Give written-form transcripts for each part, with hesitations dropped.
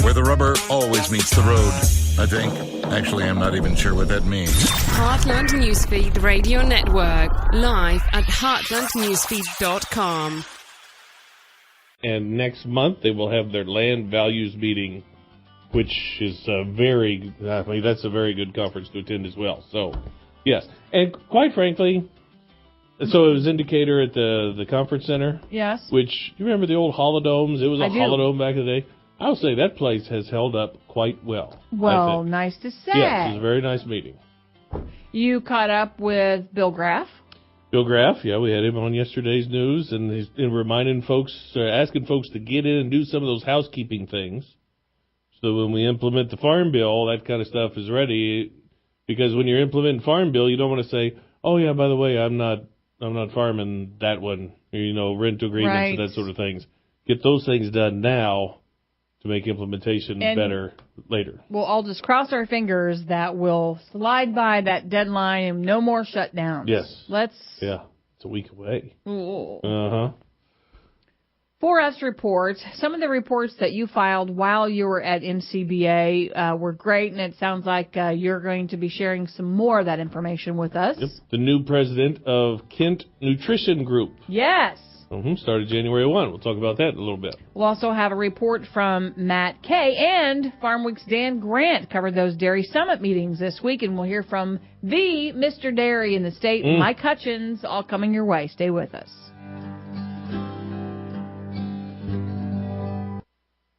where the rubber always meets the road, I think. Actually, I'm not even sure what that means. Heartland Newsfeed Radio Network, live at heartlandnewsfeed.com. And next month, they will have their land values meeting, which is that's a very good conference to attend as well. So, yes. And quite frankly, so it was Indicator at the conference center. Yes. Which, you remember the old holodomes? It was a holodome back in the day. I'll say that place has held up quite well. Well, nice to say. Yes, it was a very nice meeting. You caught up with Bill Graff? Bill Graff, yeah, we had him on yesterday's news, and he's reminding folks, asking folks to get in and do some of those housekeeping things. So when we implement the Farm Bill, that kind of stuff is ready. Because when you're implementing Farm Bill, you don't want to say, oh, yeah, by the way, I'm not farming that one, or, rental agreements and that sort of things. Get those things done now to make implementation better later. We'll all just cross our fingers that we'll slide by that deadline and no more shutdowns. Yes. Yeah, it's a week away. Ooh. Uh-huh. 4F's reports, some of the reports that you filed while you were at NCBA were great, and it sounds like you're going to be sharing some more of that information with us. Yep. The new president of Kent Nutrition Group. Yes. Started January 1. We'll talk about that in a little bit. We'll also have a report from Matt Kay, and Farm Week's Dan Grant covered those Dairy Summit meetings this week, and we'll hear from the Mr. Dairy in the state, Mike Hutchins, all coming your way. Stay with us.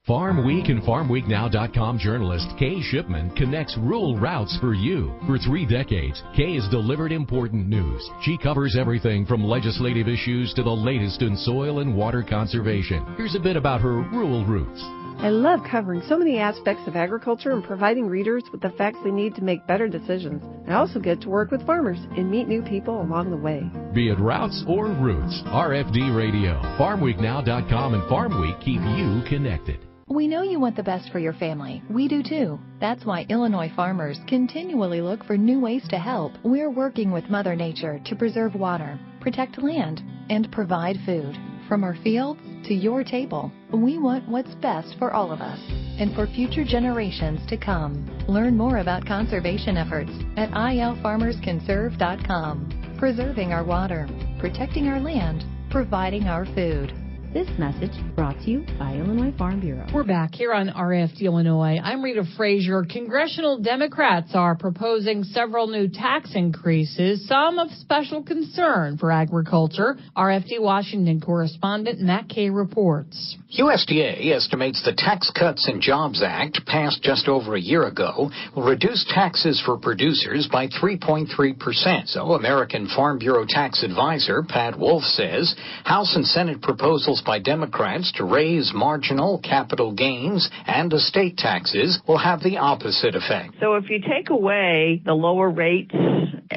Farm Week and FarmWeekNow.com journalist Kay Shipman connects rural routes for you. For 3 decades, Kay has delivered important news. She covers everything from legislative issues to the latest in soil and water conservation. Here's a bit about her rural roots. I love covering so many aspects of agriculture and providing readers with the facts they need to make better decisions. I also get to work with farmers and meet new people along the way. Be it routes or roots, RFD Radio, FarmWeekNow.com, and Farm Week keep you connected. We know you want the best for your family. We do too. That's why Illinois farmers continually look for new ways to help. We're working with Mother Nature to preserve water, protect land, and provide food. From our fields to your table, we want what's best for all of us and for future generations to come. Learn more about conservation efforts at ilfarmersconserve.com. Preserving our water, protecting our land, providing our food. This message brought to you by Illinois Farm Bureau. We're back here on RFD Illinois. I'm Rita Frazier. Congressional Democrats are proposing several new tax increases, some of special concern for agriculture. RFD Washington correspondent Matt Kay reports. USDA estimates the Tax Cuts and Jobs Act, passed just over a year ago, will reduce taxes for producers by 3.3%. So American Farm Bureau tax advisor Pat Wolf says House and Senate proposals by Democrats to raise marginal capital gains and estate taxes will have the opposite effect. So if you take away the lower rates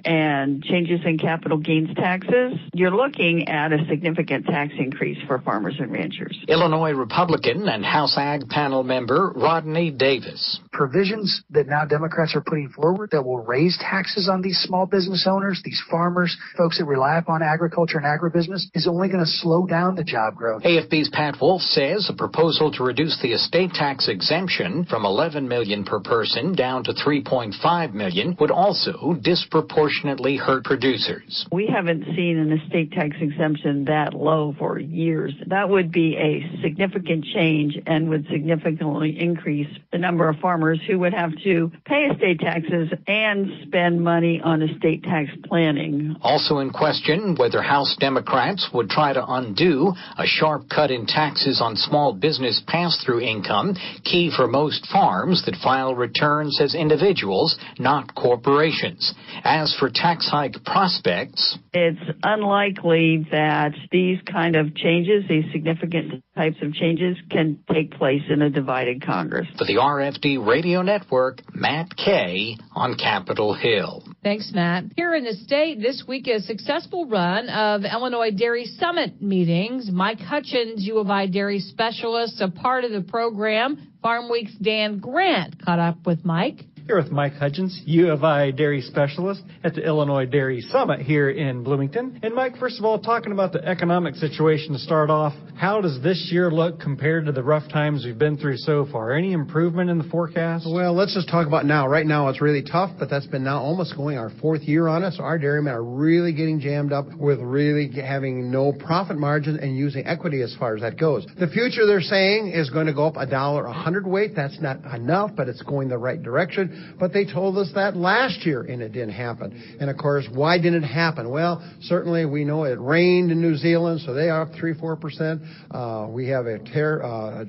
and changes in capital gains taxes, you're looking at a significant tax increase for farmers and ranchers. Illinois Republican and House Ag panel member Rodney Davis. Provisions that now Democrats are putting forward that will raise taxes on these small business owners, these farmers, folks that rely upon agriculture and agribusiness, is only going to slow down the job growth. AFB's Pat Wolf says a proposal to reduce the estate tax exemption from $11 million per person down to $3.5 million would also disproportionately hurt producers. We haven't seen an estate tax exemption that low for years. That would be a significant change and would significantly increase the number of farmers who would have to pay estate taxes and spend money on estate tax planning. Also in question, whether House Democrats would try to undo a sharp cut in taxes on small business pass-through income, key for most farms that file returns as individuals, not corporations. As for tax hike prospects, it's unlikely that these kind of changes, these significant types of changes, can take place in a divided Congress. For the RFD Radio Network, Matt Kay on Capitol Hill. Thanks, Matt. Here in the state this week, a successful run of Illinois Dairy Summit meetings. Mike Hutchins, U of I dairy specialist, a part of the program. Farm Week's Dan Grant caught up with Mike. Here with Mike Hudgens, U of I Dairy Specialist at the Illinois Dairy Summit here in Bloomington. And Mike, first of all, talking about the economic situation to start off, how does this year look compared to the rough times we've been through so far? Any improvement in the forecast? Well, let's just talk about now. Right now it's really tough, but that's been now almost going our fourth year on it. So our dairymen are really getting jammed up with really having no profit margin and using equity as far as that goes. The future, they're saying, is going to go up $1 a hundredweight. That's not enough, but it's going the right direction. But they told us that last year, and it didn't happen. And, of course, why didn't it happen? Well, certainly we know it rained in New Zealand, so they are up 3-4%. We have a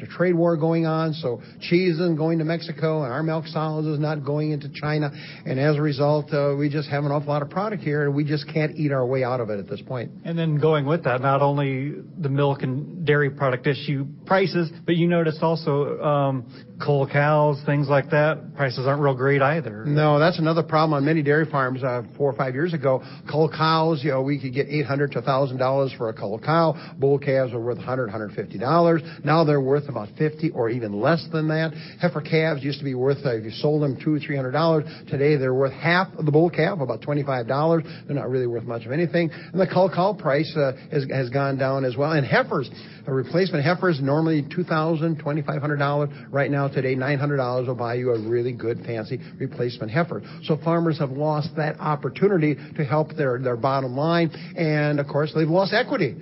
trade war going on, so cheese isn't going to Mexico, and our milk solids is not going into China. And as a result, we just have an awful lot of product here, and we just can't eat our way out of it at this point. And then going with that, not only the milk and dairy product issue prices, but you noticed also cull cows, things like that. Prices aren't real great either. No, that's another problem on many dairy farms. 4 or 5 years ago, cull cows, we could get $800 to $1,000 for a cull cow. Bull calves are worth $100, $150. Now they're worth about $50 or even less than that. Heifer calves used to be worth, if you sold them, $200, $300. Today they're worth half of the bull calf, about $25. They're not really worth much of anything. And the cull cow price has gone down as well. And heifers, replacement heifers, normally $2,000, $2,500. Right now, today, $900 will buy you a really good, fancy replacement heifer. So farmers have lost that opportunity to help their bottom line. And, of course, they've lost equity.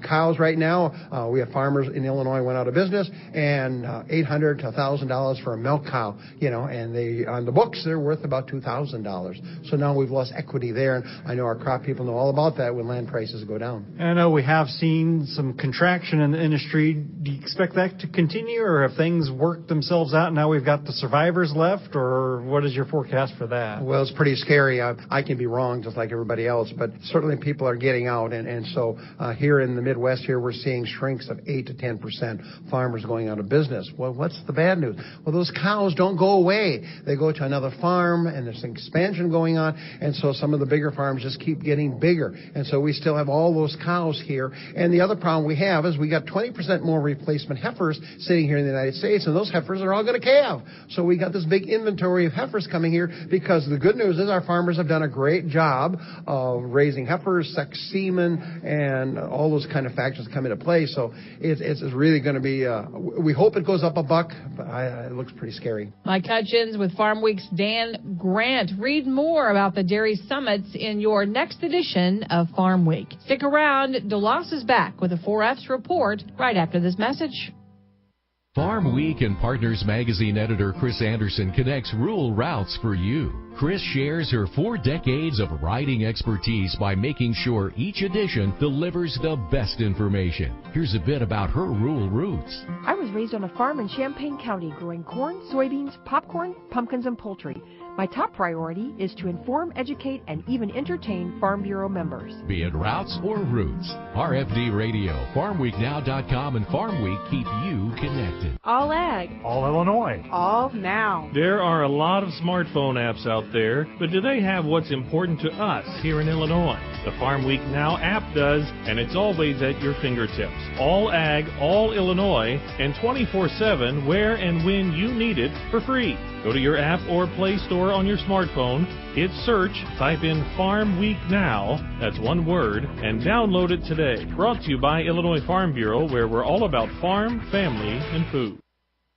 Cows right now, we have farmers in Illinois went out of business, and $800 to $1,000 for a milk cow, and they on the books, they're worth about $2,000. So now we've lost equity there. And I know our crop people know all about that when land prices go down. And I know we have seen some contraction in the industry. Do you expect that to continue, or have things worked themselves out and now we've got the survivors left, or what is your forecast for that? Well, it's pretty scary. I can be wrong just like everybody else, but certainly people are getting out. And so here in the Midwest here, we're seeing shrinks of 8 to 10%, farmers going out of business. Well, what's the bad news? Well, those cows don't go away. They go to another farm, and there's an expansion going on, and so some of the bigger farms just keep getting bigger. And so we still have all those cows here. And the other problem we have is we got 20% more replacement heifers sitting here in the United States, and those heifers are all going to calve. So we got this big inventory of heifers coming here, because the good news is our farmers have done a great job of raising heifers, sex semen, and all those kind of factors come into play. So it's really going to be, we hope it goes up $1, but it looks pretty scary. Mike Hutchins with Farm Week's Dan Grant. Read more about the dairy summits in your next edition of Farm Week. Stick around. DeLoss is back with a 4F's report right after this message. Farm Week and Partners Magazine editor Chris Anderson connects rural routes for you. Chris shares her 4 decades of writing expertise by making sure each edition delivers the best information. Here's a bit about her rural roots. I was raised on a farm in Champaign County growing corn, soybeans, popcorn, pumpkins, and poultry. My top priority is to inform, educate, and even entertain Farm Bureau members. Be it routes or roots, RFD Radio, FarmWeekNow.com, and Farm Week keep you connected. All Ag. All Illinois. All Now. There are a lot of smartphone apps out there, but do they have what's important to us here in Illinois? The Farm Week Now app does, and it's always at your fingertips. All Ag, all Illinois, and 24/7 where and when you need it for free. Go to your app or Play Store on your smartphone, hit search, type in Farm Week Now, that's one word, and download it today. Brought to you by Illinois Farm Bureau, where we're all about farm, family, and food.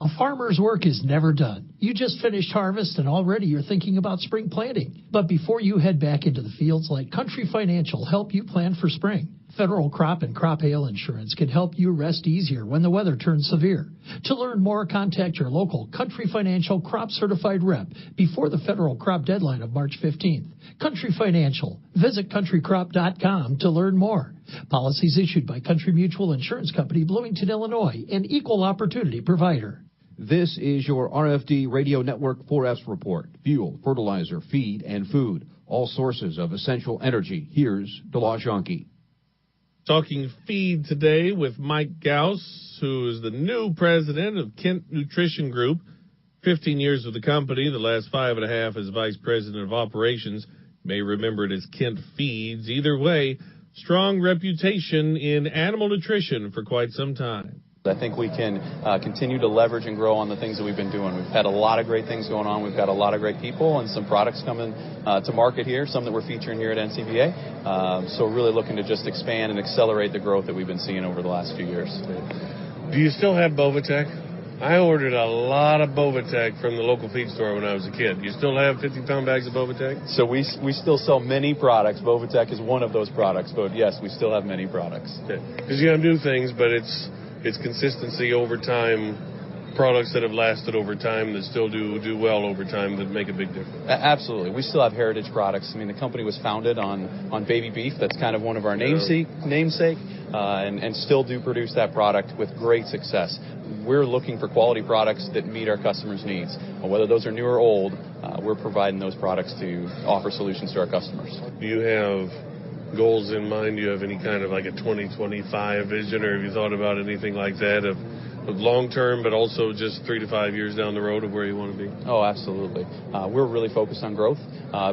A farmer's work is never done. You just finished harvest and already you're thinking about spring planting. But before you head back into the fields, let Country Financial help you plan for spring. Federal crop and crop hail insurance can help you rest easier when the weather turns severe. To learn more, contact your local Country Financial crop certified rep before the federal crop deadline of March 15th. Country Financial. Visit countrycrop.com to learn more. Policies issued by Country Mutual Insurance Company, Bloomington, Illinois, an equal opportunity provider. This is your RFD Radio Network 4F's report. Fuel, fertilizer, feed, and food. All sources of essential energy. Here's DeLoss Yonke. Talking feed today with Mike Gauss, who is the new president of Kent Nutrition Group. 15 years with the company, the last 5.5 as vice president of operations. You may remember it as Kent Feeds. Either way, strong reputation in animal nutrition for quite some time. I think we can continue to leverage and grow on the things that we've been doing. We've had a lot of great things going on. We've got a lot of great people and some products coming to market here, some that we're featuring here at NCBA. So we're really looking to just expand and accelerate the growth that we've been seeing over the last few years. Do you still have Bovatech? I ordered a lot of Bovatech from the local feed store when I was a kid. You still have 50-pound bags of Bovatech? So we still sell many products. Bovatech is one of those products. But, yes, we still have many products. Because you have new things, but it's consistency over time, products that have lasted over time that still do well over time that make a big difference. Absolutely. We still have heritage products. I mean, the company was founded on baby beef. That's kind of one of our namesake, and still do produce that product with great success. We're looking for quality products that meet our customers' needs. Whether those are new or old, we're providing those products to offer solutions to our customers. Do you have goals in mind? Do you have any kind of like a 2025 vision, or have you thought about anything like that of long-term, but also just 3 to 5 years down the road of where you want to be? Oh, absolutely. We're really focused on growth,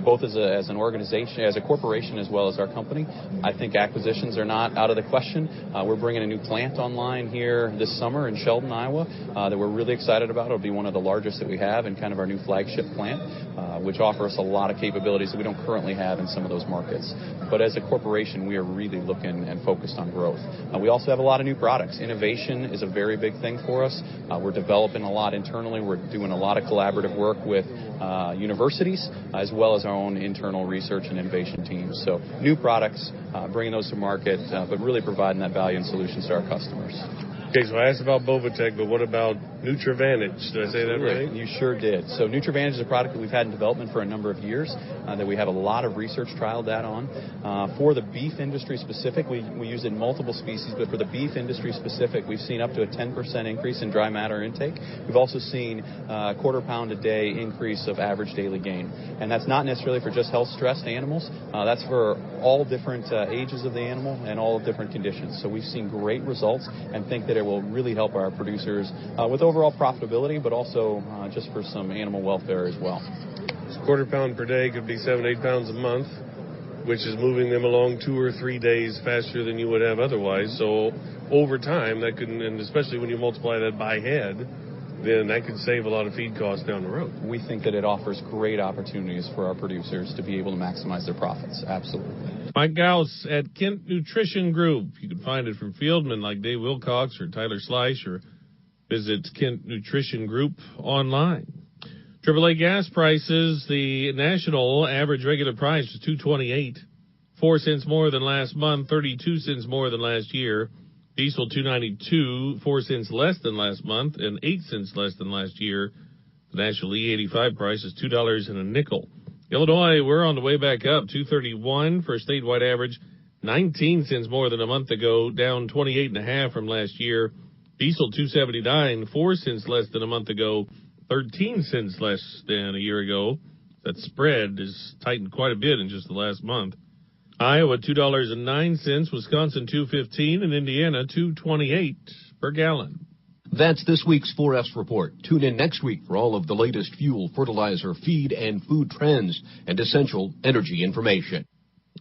both as an organization, as a corporation, as well as our company. I think acquisitions are not out of the question. We're bringing a new plant online here this summer in Sheldon, Iowa, that we're really excited about. It'll be one of the largest that we have and kind of our new flagship plant, which offers us a lot of capabilities that we don't currently have in some of those markets. But as a corporation, we are really looking and focused on growth. We also have a lot of new products. Innovation is a very big thing for us. We're developing a lot internally. We're doing a lot of collaborative work with universities, as well as our own internal research and innovation teams. So new products, bringing those to market, but really providing that value and solutions to our customers. Okay, so I asked about Bovatech, but what about NutriVantage? Did I say that right? You sure did. So NutriVantage is a product that we've had in development for a number of years, that we have a lot of research trial data on. For the beef industry specific, we use it in multiple species, but for the beef industry specific, we've seen up to a 10% increase in dry matter intake. We've also seen a quarter pound a day increase of average daily gain. And that's not necessarily for just health-stressed animals. That's for all different ages of the animal and all different conditions. So we've seen great results and think that it will really help our producers with overall profitability, but also just for some animal welfare as well. So quarter pound per day could be 7-8 pounds a month, which is moving them along 2 or 3 days faster than you would have otherwise. So over time, that could, and especially when you multiply that by head, then that could save a lot of feed costs down the road. We think that it offers great opportunities for our producers to be able to maximize their profits. Absolutely. Mike Gauss at Kent Nutrition Group. You can find it from fieldmen like Dave Wilcox or Tyler Sleish, or visit Kent Nutrition Group online. AAA gas prices, the national average regular price was $2.28, 4 cents more than last month, 32 cents more than last year. Diesel $2.92, 4 cents less than last month, and 8 cents less than last year. The national E85 price is $2 and a nickel. Illinois, we're on the way back up, $2.31 for a statewide average, 19 cents more than a month ago, down 28.5 from last year. Diesel $2.79, 4 cents less than a month ago, 13 cents less than a year ago. That spread is tightened quite a bit in just the last month. Iowa $2.09, Wisconsin $2.15, and Indiana $2.28 per gallon. That's this week's 4S Report. Tune in next week for all of the latest fuel, fertilizer, feed, and food trends and essential energy information.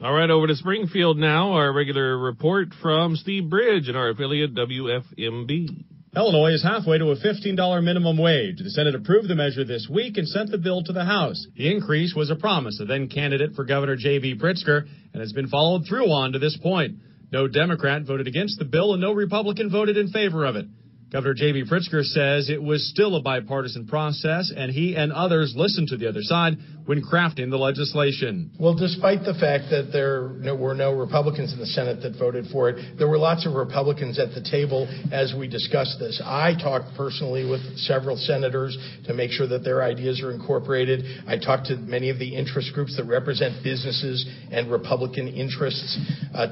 All right, over to Springfield now. Our regular report from Steve Bridge and our affiliate WFMB. Illinois is halfway to a $15 minimum wage. The Senate approved the measure this week and sent the bill to the House. The increase was a promise of then-candidate for Governor J.B. Pritzker and has been followed through on to this point. No Democrat voted against the bill and no Republican voted in favor of it. Governor J.B. Pritzker says it was still a bipartisan process, and he and others listened to the other side when crafting the legislation. Well, despite the fact that there were no Republicans in the Senate that voted for it, there were lots of Republicans at the table as we discussed this. I talked personally with several senators to make sure that their ideas are incorporated. I talked to many of the interest groups that represent businesses and Republican interests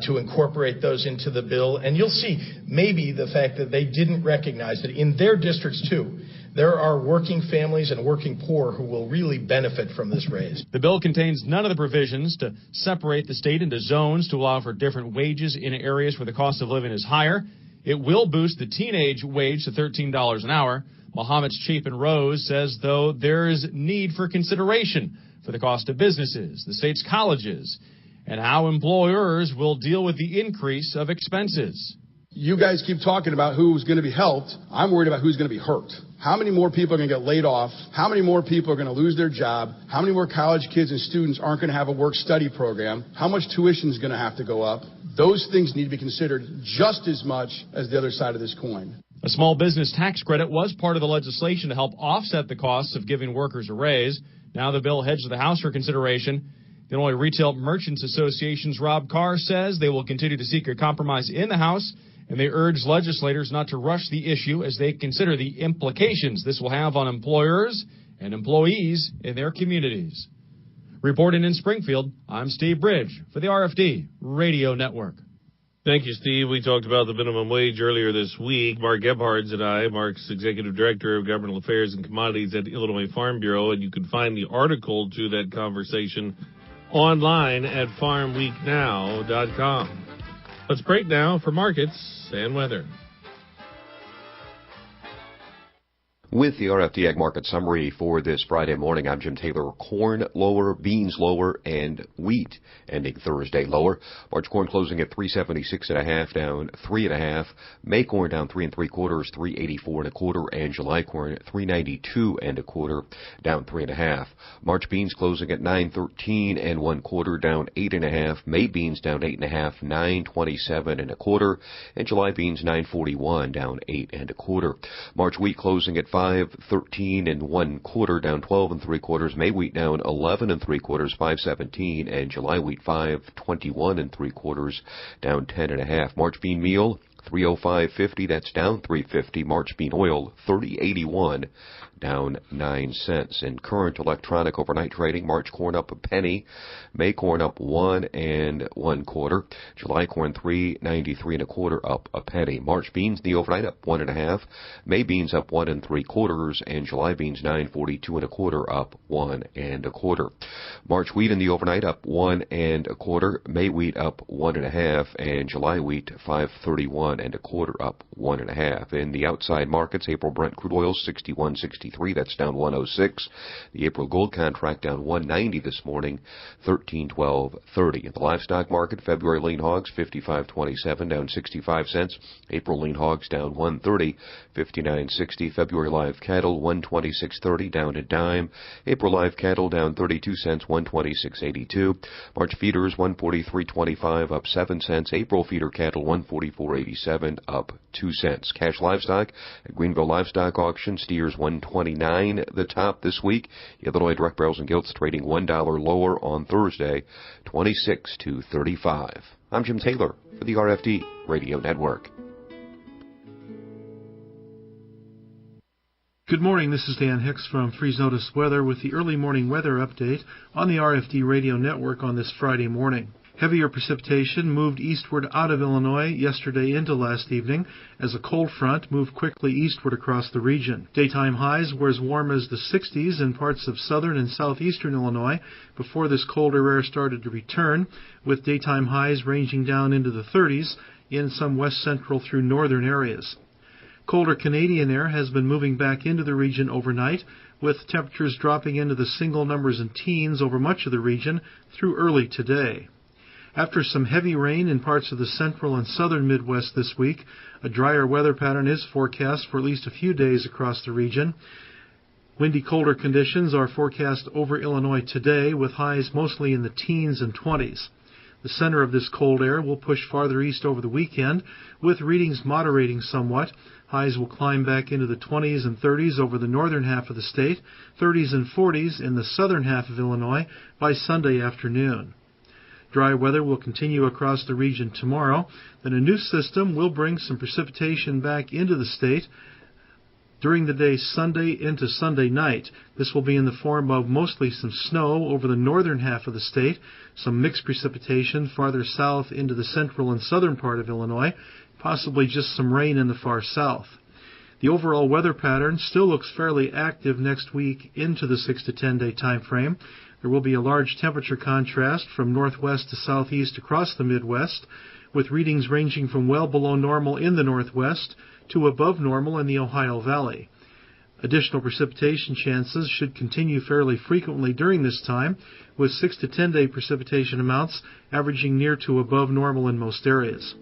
to incorporate those into the bill. And you'll see maybe the fact that they didn't recognize that in their districts, too, there are working families and working poor who will really benefit from this raise. The bill contains none of the provisions to separate the state into zones to allow for different wages in areas where the cost of living is higher. It will boost the teenage wage to $13 an hour. Mohammed's Chapin Rose says, though, there is need for consideration for the cost of businesses, the state's colleges, and how employers will deal with the increase of expenses. You guys keep talking about who's going to be helped. I'm worried about who's going to be hurt. How many more people are going to get laid off? How many more people are going to lose their job? How many more college kids and students aren't going to have a work-study program? How much tuition is going to have to go up? Those things need to be considered just as much as the other side of this coin. A small business tax credit was part of the legislation to help offset the costs of giving workers a raise. Now the bill heads to the House for consideration. The Illinois Retail Merchants Association's Rob Carr says they will continue to seek a compromise in the House, and they urge legislators not to rush the issue as they consider the implications this will have on employers and employees in their communities. Reporting in Springfield, I'm Steve Bridge for the RFD Radio Network. Thank you, Steve. We talked about the minimum wage earlier this week. Mark Gebhardt and I, Mark's Executive Director of Governmental Affairs and Commodities at the Illinois Farm Bureau, and you can find the article to that conversation online at farmweeknow.com. Let's break now for markets and weather. With the RFD Ag Market Summary for this Friday morning, I'm Jim Taylor. Corn lower, beans lower, and wheat ending Thursday lower. March corn closing at 376.5, down 3.5. May corn down 3 3/4, 384.25, and July corn 392.25, down 3.5. March beans closing at 913 1/4, down 8.5. May beans down 8.5, 927.25, and July beans 941, down 8 1/4. March wheat closing at 513 1/4, down 12 3/4. May wheat down 11 3/4, 517, and July wheat 521 3/4, down 10.5. March bean meal 305.50, that's down 3.50. March bean oil 30.81, down 9 cents. In current electronic overnight trading, March corn up a penny, May corn up 1 1/4, July corn 3.93 1/4, up a penny. March beans in the overnight up 1 1/2, May beans up 1 3/4, and July beans 9.42 1/4, up 1 1/4. March wheat in the overnight up 1 1/4, May wheat up 1 1/2, and July wheat 531 1/4, up 1 1/2. In the outside markets, April Brent crude oil 61.63, that's down 106. The April gold contract down 190 this morning, 13.12.30. In the livestock market, February lean hogs 55.27, down 65 cents. April lean hogs down 130, 59.60. February live cattle 126.30, down a dime. April live cattle down 32 cents, 126.82. March feeders 143.25, up 7 cents. April feeder cattle 144.87, up 2 cents. Cash livestock at Greenville Livestock Auction, steers 129 the top this week. Illinois direct barrels and gilts trading $1 lower on Thursday, 26 to 35. I'm Jim Taylor for the RFD Radio Network. Good morning, this is Dan Hicks from Freeze Notice Weather with the early morning weather update on the RFD Radio Network on this Friday morning. Heavier precipitation moved eastward out of Illinois yesterday into last evening as a cold front moved quickly eastward across the region. Daytime highs were as warm as the 60s in parts of southern and southeastern Illinois before this colder air started to return, with daytime highs ranging down into the 30s in some west central through northern areas. Colder Canadian air has been moving back into the region overnight, with temperatures dropping into the single numbers and teens over much of the region through early today. After some heavy rain in parts of the central and southern Midwest this week, a drier weather pattern is forecast for at least a few days across the region. Windy, colder conditions are forecast over Illinois today, with highs mostly in the teens and 20s. The center of this cold air will push farther east over the weekend, with readings moderating somewhat. Highs will climb back into the 20s and 30s over the northern half of the state, 30s and 40s in the southern half of Illinois by Sunday afternoon. Dry weather will continue across the region tomorrow. Then a new system will bring some precipitation back into the state during the day Sunday into Sunday night. This will be in the form of mostly some snow over the northern half of the state, some mixed precipitation farther south into the central and southern part of Illinois, possibly just some rain in the far south. The overall weather pattern still looks fairly active next week into the 6 to 10 day time frame. There will be a large temperature contrast from northwest to southeast across the Midwest, with readings ranging from well below normal in the northwest to above normal in the Ohio Valley. Additional precipitation chances should continue fairly frequently during this time, with 6 to 10 day precipitation amounts averaging near to above normal in most areas.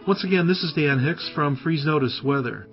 Once again, this is Dan Hicks from Freeze Notice Weather.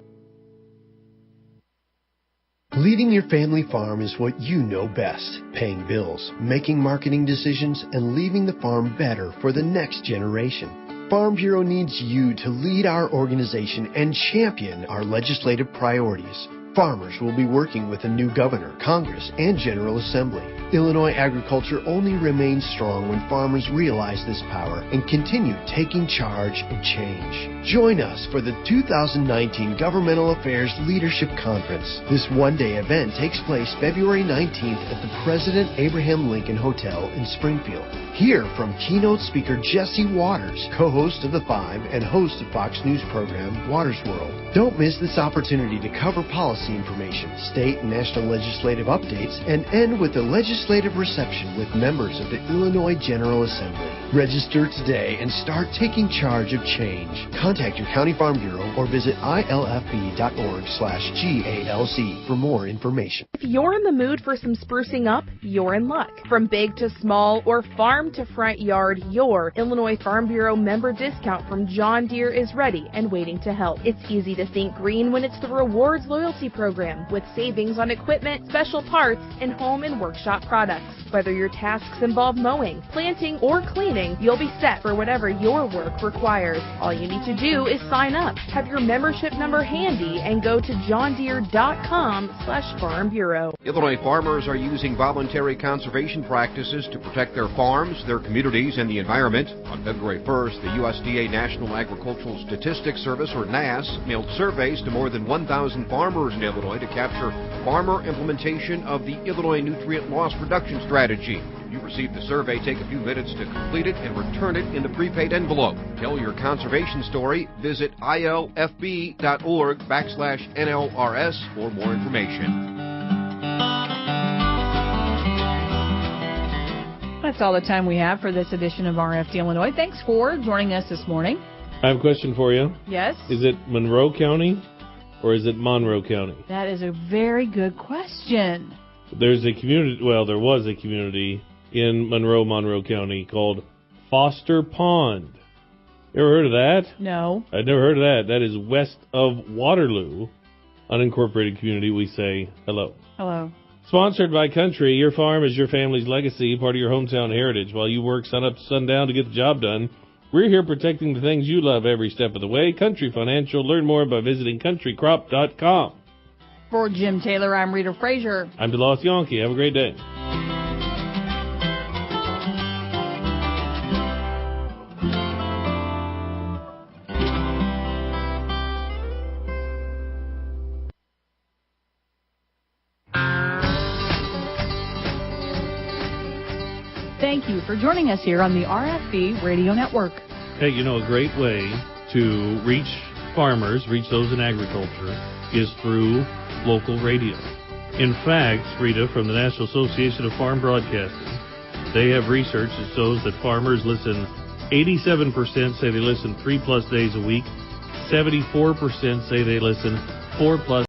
Leading your family farm is what you know best. Paying bills, making marketing decisions, and leaving the farm better for the next generation. Farm Bureau needs you to lead our organization and champion our legislative priorities. Farmers will be working with a new governor, Congress, and General Assembly. Illinois agriculture only remains strong when farmers realize this power and continue taking charge of change. Join us for the 2019 Governmental Affairs Leadership Conference. This one-day event takes place February 19th at the President Abraham Lincoln Hotel in Springfield. Hear from keynote speaker Jesse Waters, co-host of The Five and host of Fox News program Waters World. Don't miss this opportunity to cover policy information, state and national legislative updates, and end with a legislative reception with members of the Illinois General Assembly. Register today and start taking charge of change. Contact your county farm bureau or visit ilfb.org/GALC for more information. If you're in the mood for some sprucing up, you're in luck. From big to small or farm to front yard, your Illinois Farm Bureau member discount from John Deere is ready and waiting to help. It's easy to think green when it's the Rewards Loyalty Program with savings on equipment, special parts, and home and workshop products. Whether your tasks involve mowing, planting, or cleaning, you'll be set for whatever your work requires. All you need to do is sign up, have your membership number handy, and go to johndeere.com/Farm Bureau. Illinois farmers are using voluntary conservation practices to protect their farms, their communities, and the environment. On February 1st, the USDA National Agricultural Statistics Service, or NASS, mailed surveys to more than 1,000 farmers in Illinois to capture farmer implementation of the Illinois Nutrient Loss Reduction Strategy. If you received the survey, take a few minutes to complete it and return it in the prepaid envelope. Tell your conservation story. Visit ilfb.org/NLRS for more information. That's all the time we have for this edition of RFD Illinois. Thanks for joining us this morning. I have a question for you. Yes? Is it Monroe County or is it Monroe County? That is a very good question. There's a community, well, there was a community in Monroe County called Foster Pond. Ever heard of that? No. I'd never heard of that. That is west of Waterloo, unincorporated community. We say hello. Hello. Sponsored by Country, your farm is your family's legacy, part of your hometown heritage. While you work sun up to sundown to get the job done, we're here protecting the things you love every step of the way. Country Financial. Learn more by visiting countrycrop.com. For Jim Taylor, I'm Rita Frazier. I'm DeLoss Yankee. Have a great day. Thank you for joining us here on the RFD Radio Network. Hey, you know, a great way to reach farmers, reach those in agriculture, is through local radio. In fact, Rita, from the National Association of Farm Broadcasting, they have research that shows that farmers listen, 87% say they listen 3+ days a week, 74% say they listen 4+